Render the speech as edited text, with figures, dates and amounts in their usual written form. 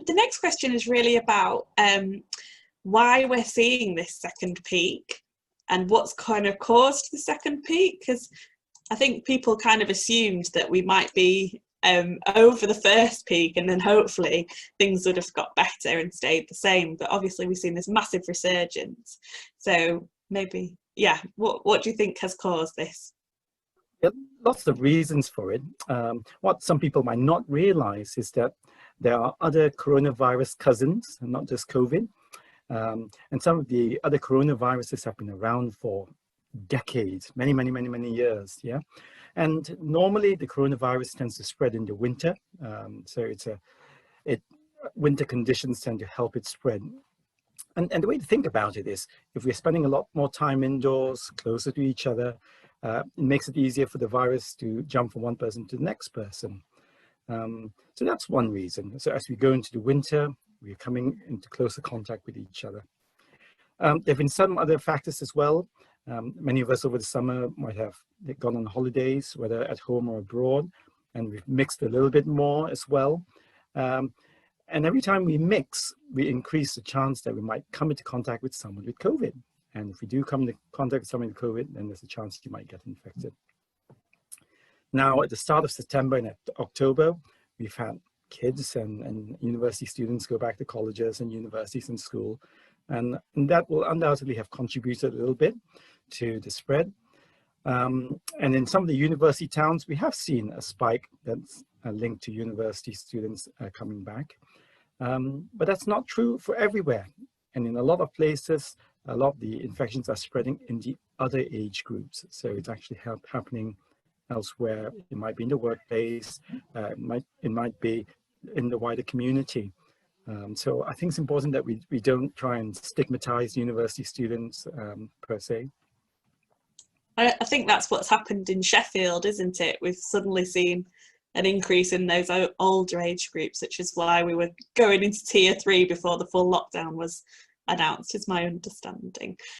The next question is really about why we're seeing this second peak and what's kind of caused the second peak, because I think people kind of assumed that we might be over the first peak and then hopefully things would have got better and stayed the same, but obviously we've seen this massive resurgence. So maybe, yeah, what do you think has caused this? Yeah, lots of reasons for it. What some people might not realize is that there are other coronavirus cousins, not just COVID. And some of the other coronaviruses have been around for decades, many years, yeah. And normally the coronavirus tends to spread in the winter. So winter conditions tend to help it spread. And the way to think about it is, if we're spending a lot more time indoors, closer to each other, it makes it easier for the virus to jump from one person to the next person. So that's one reason. So as we go into the winter, we're coming into closer contact with each other. There have been some other factors as well. Many of us over the summer might have gone on holidays, whether at home or abroad, and we've mixed a little bit more as well. And every time we mix, we increase the chance that we might come into contact with someone with COVID. And if we do come into contact with someone with COVID, then there's a chance you might get infected. Now, at the start of September and October, we've had kids and university students go back to colleges and universities and school. And that will undoubtedly have contributed a little bit to the spread. And in some of the university towns, we have seen a spike that's linked to university students coming back. But that's not true for everywhere. And in a lot of places, a lot of the infections are spreading in the other age groups. So it's actually happening elsewhere. It might be in the workplace, it might be in the wider community. So I think it's important that we don't try and stigmatize university students per se. I think that's what's happened in Sheffield, isn't it? We've suddenly seen an increase in those older age groups, which is why we were going into tier 3 before the full lockdown was announced, is my understanding.